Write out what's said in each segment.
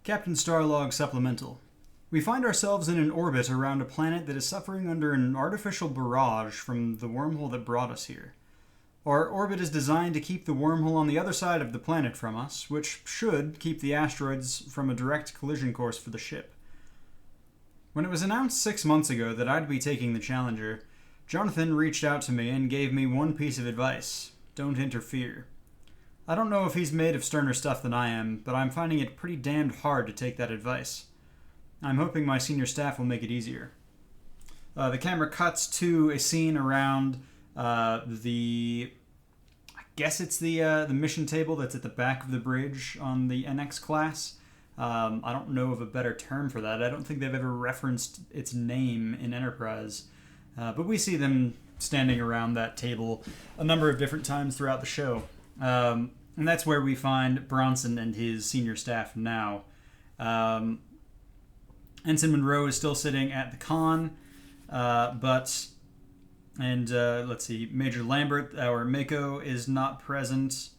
Captain Starlog supplemental. We find ourselves in an orbit around a planet that is suffering under an artificial barrage from the wormhole that brought us here. Our orbit is designed to keep the wormhole on the other side of the planet from us, which should keep the asteroids from a direct collision course for the ship. When it was announced 6 months ago that I'd be taking the Challenger, Jonathan reached out to me and gave me one piece of advice: don't interfere. I don't know if he's made of sterner stuff than I am, but I'm finding it pretty damned hard to take that advice. I'm hoping my senior staff will make it easier. The camera cuts to a scene around I guess it's the mission table that's at the back of the bridge on the NX class. I don't know of a better term for that. I don't think they've ever referenced its name in Enterprise. But we see them standing around that table a number of different times throughout the show. And that's where we find Bronson and his senior staff now. Ensign Monroe is still sitting at the con, let's see, Major Lambert, our Mako, is not present.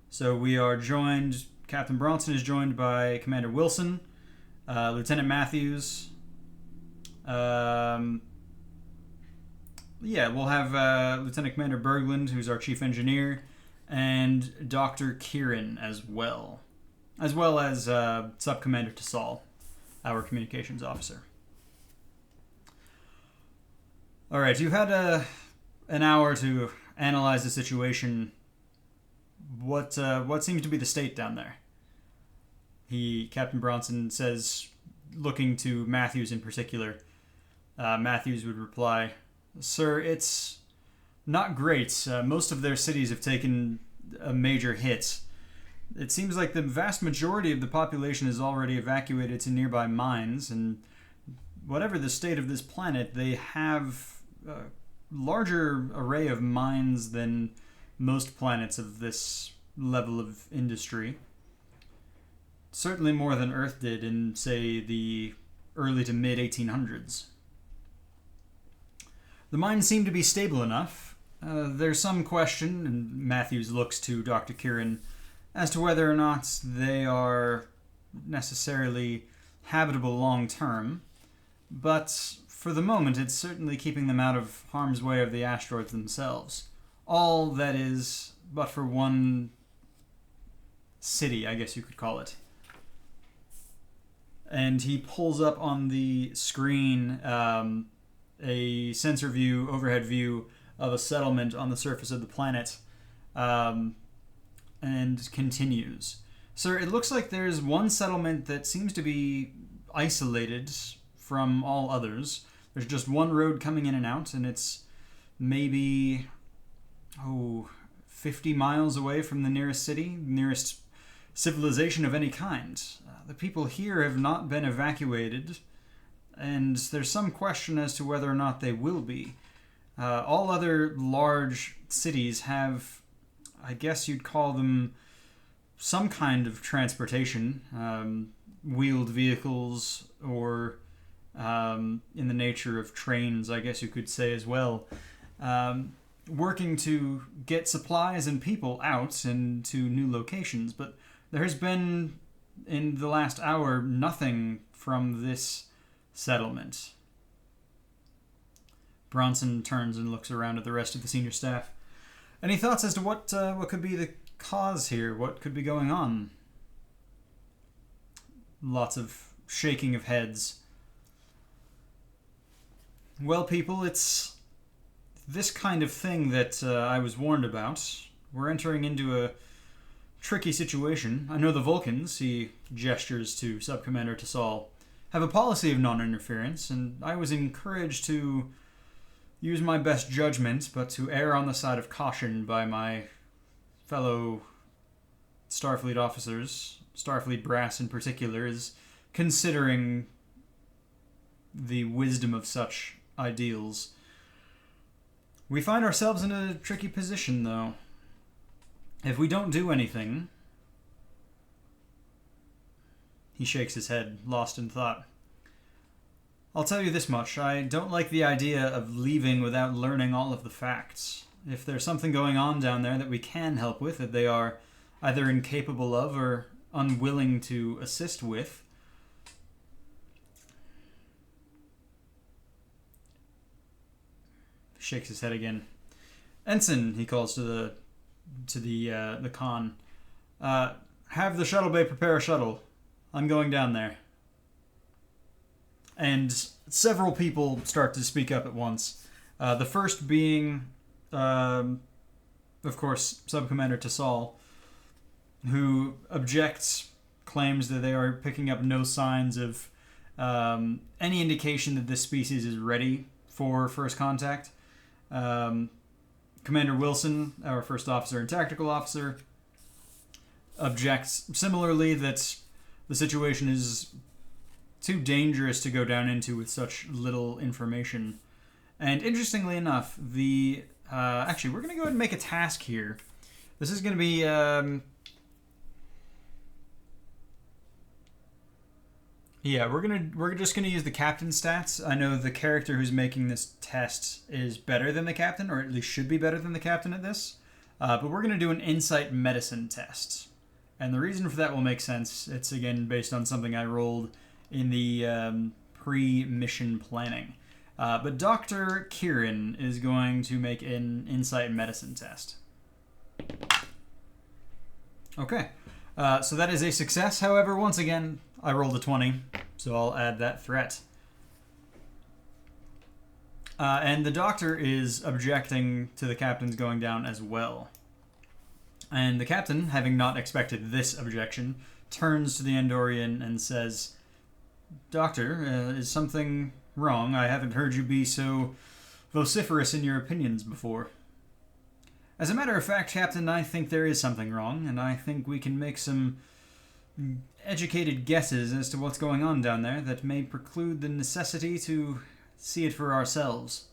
So we are joined, Captain Bronson is joined by Commander Wilson, Lieutenant Matthews. We'll have Lieutenant Commander Berglund, who's our Chief Engineer, and Dr. Kieran as well as Sub-Commander Tassal, our Communications Officer. Alright, you've had an hour to analyze the situation. What seems to be the state down there? Captain Bronson says, looking to Matthews in particular. Matthews would reply, "Sir, it's not great. Most of their cities have taken a major hit. It seems like the vast majority of the population is already evacuated to nearby mines, and whatever the state of this planet, they have a larger array of mines than most planets of this level of industry. Certainly more than Earth did in, say, the early to mid-1800s. The mines seem to be stable enough. There's some question," and Matthews looks to Dr. Kieran, "as to whether or not they are necessarily habitable long-term, but for the moment it's certainly keeping them out of harm's way of the asteroids themselves. All, that is, but for one city, I guess you could call it." And he pulls up on the screen a sensor view, overhead view, of a settlement on the surface of the planet, and continues. "Sir, it looks like there's one settlement that seems to be isolated from all others. There's just one road coming in and out, and it's maybe 50 miles away from the nearest city, nearest civilization of any kind. The people here have not been evacuated, and there's some question as to whether or not they will be. All other large cities have, I guess you'd call them, some kind of transportation, wheeled vehicles, or in the nature of trains, I guess you could say as well, working to get supplies and people out and to new locations. But there has been, in the last hour, nothing from this settlement." Bronson turns and looks around at the rest of the senior staff. "Any thoughts as to what could be the cause here? What could be going on?" Lots of shaking of heads. "Well, people, it's this kind of thing that I was warned about. We're entering into a tricky situation. I know the Vulcans," he gestures to Sub-Commander Tassal, "have a policy of non-interference, and I was encouraged to use my best judgment, but to err on the side of caution by my fellow Starfleet officers, Starfleet brass in particular, is considering the wisdom of such ideals. We find ourselves in a tricky position, though. If we don't do anything..." He shakes his head, lost in thought. "I'll tell you this much. I don't like the idea of leaving without learning all of the facts. If there's something going on down there that we can help with, that they are either incapable of or unwilling to assist with, shakes his head again. Ensign, he calls to the con. Have the shuttle bay prepare a shuttle. I'm going down there. And several people start to speak up at once. The first being, of course, Subcommander Tassal, who objects, claims that they are picking up no signs of any indication that this species is ready for first contact. Commander Wilson, our first officer and tactical officer, objects similarly that the situation is too dangerous to go down into with such little information. And interestingly enough, actually, we're going to go ahead and make a task here. This is going to be... we're just gonna use the captain stats. I know the character who's making this test is better than the captain, or at least should be better than the captain at this. But we're gonna do an insight medicine test, and the reason for that will make sense. It's again based on something I rolled in the pre-mission planning. But Dr. Kieran is going to make an insight medicine test. Okay, so that is a success. However, once again, I rolled a 20, so I'll add that threat. And the doctor is objecting to the captain's going down as well. And the captain, having not expected this objection, turns to the Andorian and says, Doctor, is something wrong? I haven't heard you be so vociferous in your opinions before. As a matter of fact, Captain, I think there is something wrong, and I think we can make some educated guesses as to what's going on down there that may preclude the necessity to see it for ourselves.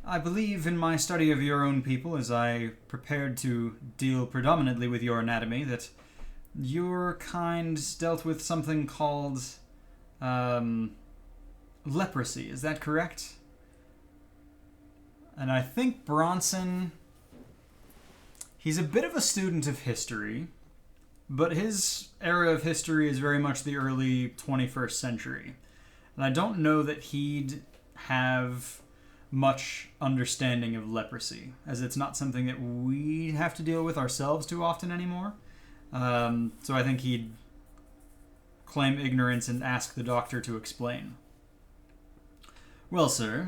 I believe in my study of your own people, as I prepared to deal predominantly with your anatomy, that your kind dealt with something called leprosy. Is that correct? And I think Bronson, he's a bit of a student of history, but his era of history is very much the early 21st century. And I don't know that he'd have much understanding of leprosy, as it's not something that we have to deal with ourselves too often anymore. So I think he'd claim ignorance and ask the doctor to explain. Well, sir,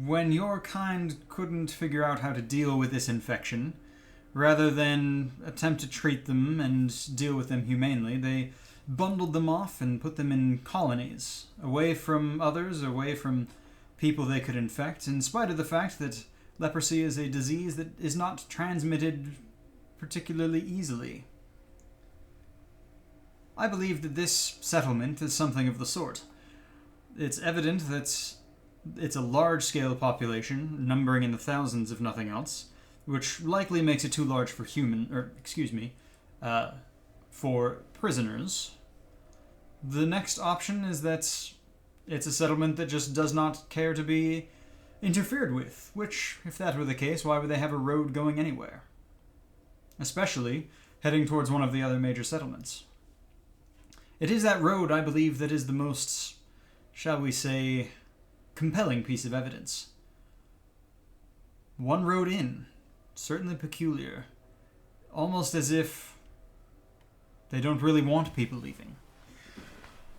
when your kind couldn't figure out how to deal with this infection, rather than attempt to treat them and deal with them humanely, they bundled them off and put them in colonies, away from others, away from people they could infect, in spite of the fact that leprosy is a disease that is not transmitted particularly easily. I believe that this settlement is something of the sort. It's evident that it's a large-scale population, numbering in the thousands if nothing else, which likely makes it too large for for prisoners. The next option is that it's a settlement that just does not care to be interfered with, which, if that were the case, why would they have a road going anywhere? Especially heading towards one of the other major settlements. It is that road, I believe, that is the most, shall we say, compelling piece of evidence. One road in, certainly peculiar, almost as if they don't really want people leaving.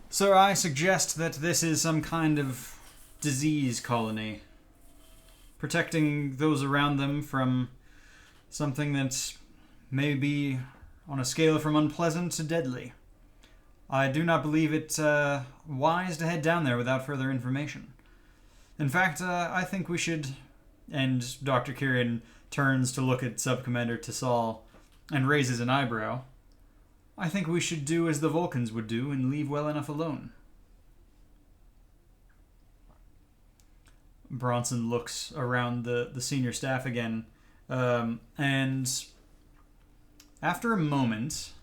So I suggest that this is some kind of disease colony, protecting those around them from something that may be on a scale from unpleasant to deadly. I do not believe it wise to head down there without further information. In fact, I think we should... And Dr. Kieran turns to look at Subcommander Tassal and raises an eyebrow. I think we should do as the Vulcans would do and leave well enough alone. Bronson looks around the senior staff again, and after a moment,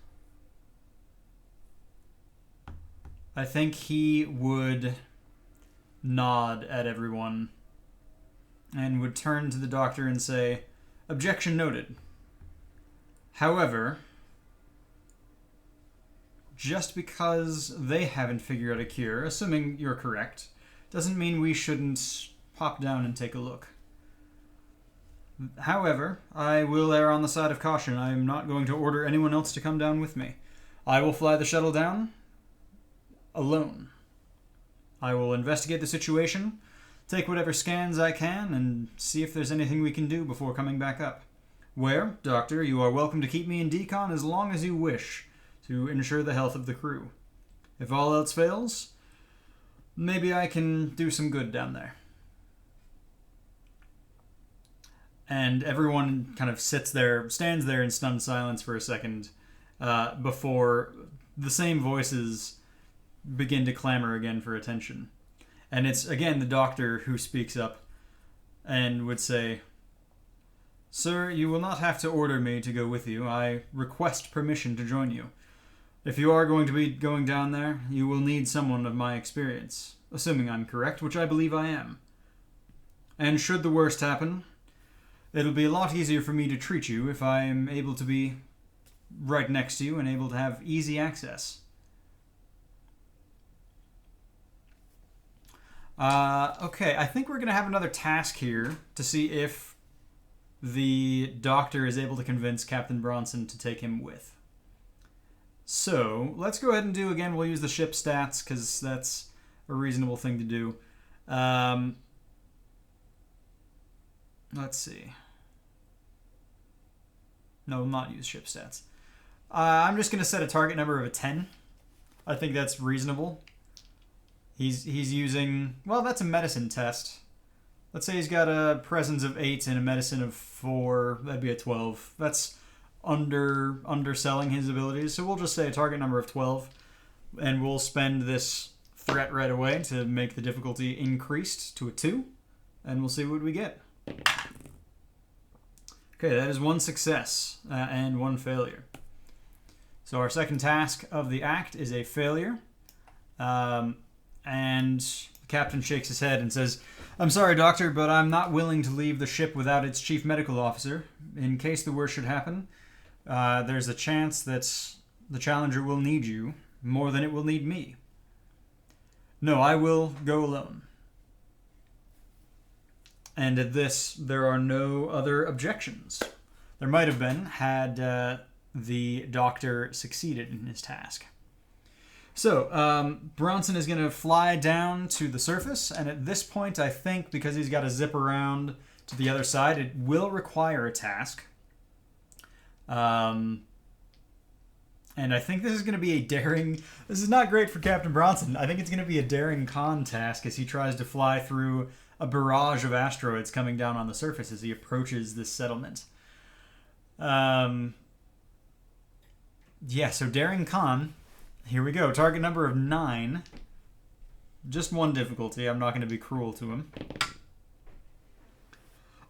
I think he would nod at everyone and would turn to the doctor and say, "Objection noted. However, just because they haven't figured out a cure, assuming you're correct, doesn't mean we shouldn't pop down and take a look. However, I will err on the side of caution. I am not going to order anyone else to come down with me. I will fly the shuttle down alone. I will investigate the situation, take whatever scans I can, and see if there's anything we can do before coming back up. Where, Doctor, you are welcome to keep me in decon as long as you wish, to ensure the health of the crew. If all else fails, maybe I can do some good down there. And everyone kind of stands there in stunned silence for a second before the same voices begin to clamor again for attention. And it's, again, the doctor who speaks up and would say, "Sir, you will not have to order me to go with you. I request permission to join you. If you are going to be going down there, you will need someone of my experience, assuming I'm correct, which I believe I am. And should the worst happen, it'll be a lot easier for me to treat you if I am able to be right next to you and able to have easy access." Okay, I think we're going to have another task here to see if the doctor is able to convince Captain Bronson to take him with. So, let's go ahead and do, again, we'll use the ship stats, because that's a reasonable thing to do. Let's see. No, we'll not use ship stats. I'm just going to set a target number of a 10. I think that's reasonable. He's using... Well, that's a medicine test. Let's say he's got a presence of 8 and a medicine of 4. That'd be a 12. That's underselling his abilities. So we'll just say a target number of 12. And we'll spend this threat right away to make the difficulty increased to a 2. And we'll see what we get. Okay, that is 1 success and 1 failure. So our second task of the act is a failure. And the captain shakes his head and says, "I'm sorry, Doctor, but I'm not willing to leave the ship without its chief medical officer. In case the worst should happen, there's a chance that the Challenger will need you more than it will need me. No, I will go alone." And at this, there are no other objections. There might have been had the doctor succeeded in his task. So, Bronson is going to fly down to the surface, and at this point, I think, because he's got to zip around to the other side, it will require a task. And I think this is going to be a daring... This is not great for Captain Bronson. I think it's going to be a daring con task as he tries to fly through a barrage of asteroids coming down on the surface as he approaches this settlement. Yeah, so daring con... Here we go. Target number of 9. Just 1 difficulty. I'm not going to be cruel to him.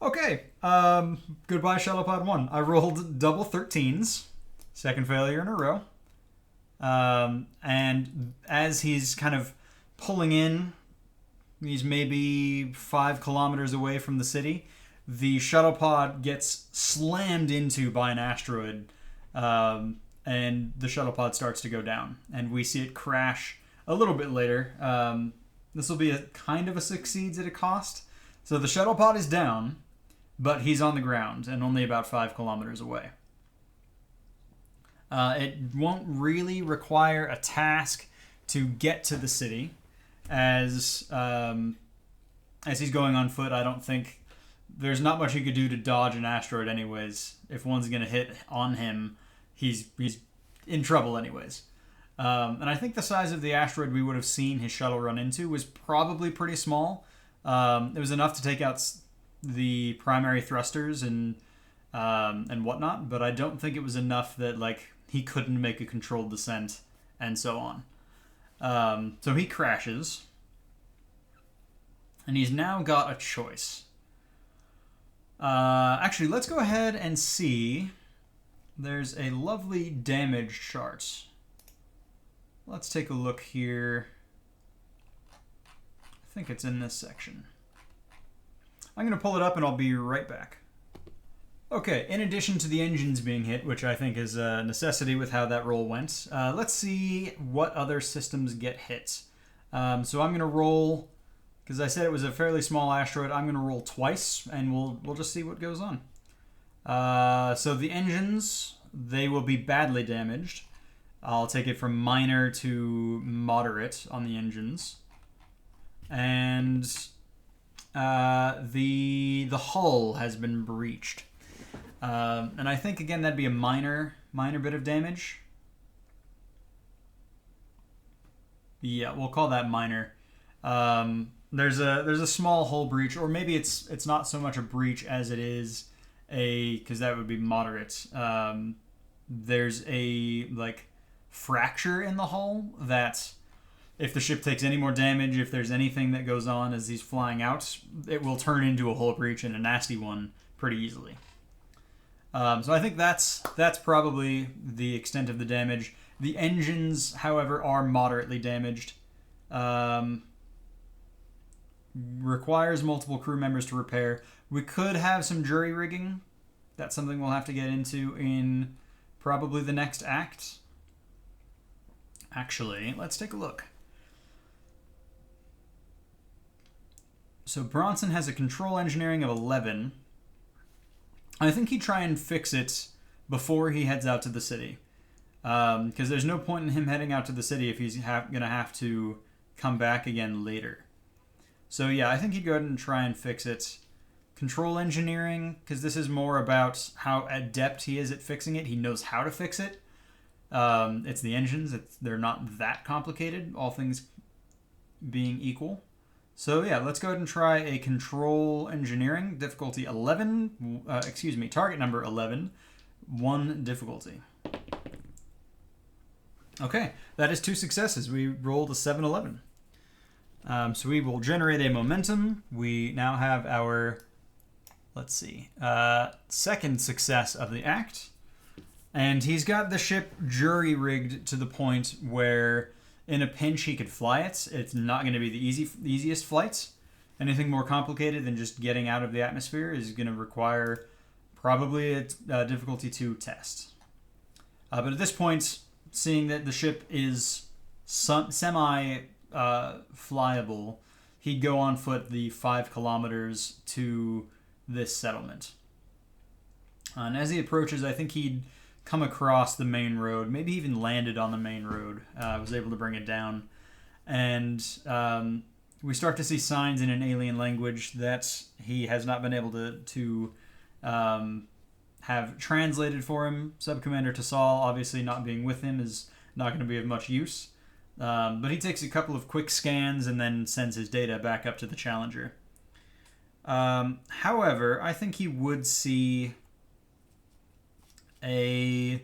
Okay. Goodbye, Shuttlepod 1. I rolled double 13s. Second failure in a row. And as he's kind of pulling in, he's maybe 5 kilometers away from the city, the shuttlepod gets slammed into by an asteroid. And the shuttlepod starts to go down. And we see it crash a little bit later. This will be a kind of a succeeds at a cost. So the shuttlepod is down, but he's on the ground and only about 5 kilometers away. It won't really require a task to get to the city. As he's going on foot, I don't think there's not much he could do to dodge an asteroid anyways. If one's going to hit on him, he's in trouble anyways. And I think the size of the asteroid we would have seen his shuttle run into was probably pretty small. It was enough to take out the primary thrusters and whatnot, but I don't think it was enough that like he couldn't make a controlled descent and so on. So he crashes, and he's now got a choice. Actually, let's go ahead and see. There's a lovely damage chart. Let's take a look here. I think it's in this section. I'm going to pull it up and I'll be right back. Okay, in addition to the engines being hit, which I think is a necessity with how that roll went, let's see what other systems get hit. So I'm going to roll because I said it was a fairly small asteroid, I'm going to roll twice, and we'll just see what goes on. So the engines, they will be badly damaged. I'll take it from minor to moderate on the engines. And the hull has been breached. And I think, again, that'd be a minor bit of damage. Yeah, we'll call that minor. There's a small hull breach, or maybe it's not so much a breach as it is because that would be moderate. There's a fracture in the hull that if the ship takes any more damage, if there's anything that goes on as he's flying out, it will turn into a hull breach, and a nasty one, pretty easily. So I think that's probably the extent of the damage. The engines, however, are moderately damaged. Requires multiple crew members to repair. We could have some jury rigging. That's something we'll have to get into in probably the next act. Actually, let's take a look. So Bronson has a control engineering of 11. I think he'd try and fix it before he heads out to the city. Because there's no point in him heading out to the city if he's going to have to come back again later. So yeah, I think he'd go ahead and try and fix it. Control engineering, because this is more about how adept he is at fixing it. He knows how to fix it. It's the engines. They're not that complicated, all things being equal. So yeah, let's go ahead and try a control engineering, difficulty 11, target number 11, 1 difficulty. Okay, that is 2 successes. We rolled a 7-11. So we will generate a momentum. We now have our, second success of the act. And he's got the ship jury-rigged to the point where in a pinch he could fly it. It's not going to be the easiest flights. Anything more complicated than just getting out of the atmosphere is going to require probably a difficulty 2 test. But at this point, seeing that the ship is semi-flyable, he'd go on foot the 5 kilometers to this settlement. And as he approaches, I think he'd come across the main road, maybe even landed on the main road, was able to bring it down. And we start to see signs in an alien language that he has not been able to have translated for him. Subcommander Tassal, obviously not being with him, is not going to be of much use. But he takes a couple of quick scans and then sends his data back up to the Challenger. However, I think he would see he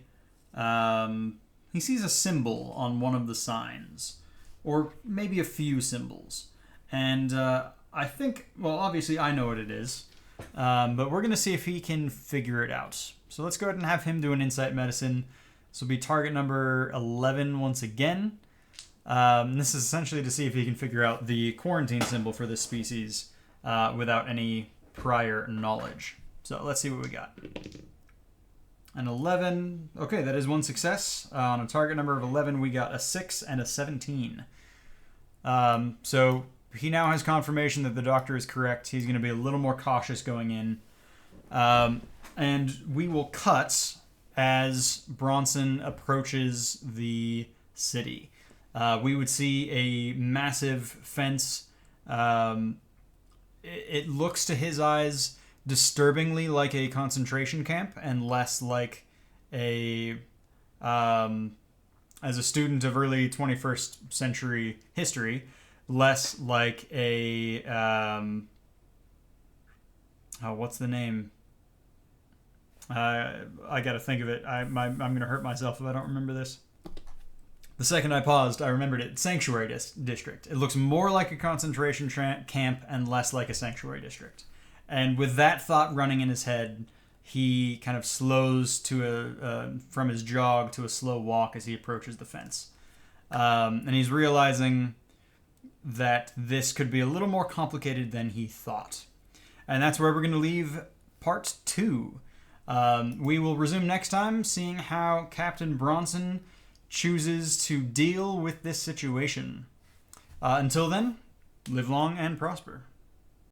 sees a symbol on one of the signs, or maybe a few symbols. And I think, well, obviously I know what it is, but we're going to see if he can figure it out. So let's go ahead and have him do an insight medicine. This will be target number 11 once again. This is essentially to see if he can figure out the quarantine symbol for this species without any prior knowledge. So let's see what we got. An 11. Okay, that is 1 success. On a target number of 11, we got a 6 and a 17. So he now has confirmation that the doctor is correct. He's going to be a little more cautious going in. And we will cut as Bronson approaches the city. We would see a massive fence. It looks to his eyes disturbingly like a concentration camp, and less like as a student of early 21st century history, less like a what's the name? I gotta think of it. I'm gonna hurt myself if I don't remember this. The second I paused, I remembered it. Sanctuary district. It looks more like a concentration camp and less like a sanctuary district. And with that thought running in his head, he kind of slows to from his jog to a slow walk as he approaches the fence. And he's realizing that this could be a little more complicated than he thought. And that's where we're going to leave part 2. We will resume next time, seeing how Captain Bronson chooses to deal with this situation. Until then, Live long and prosper.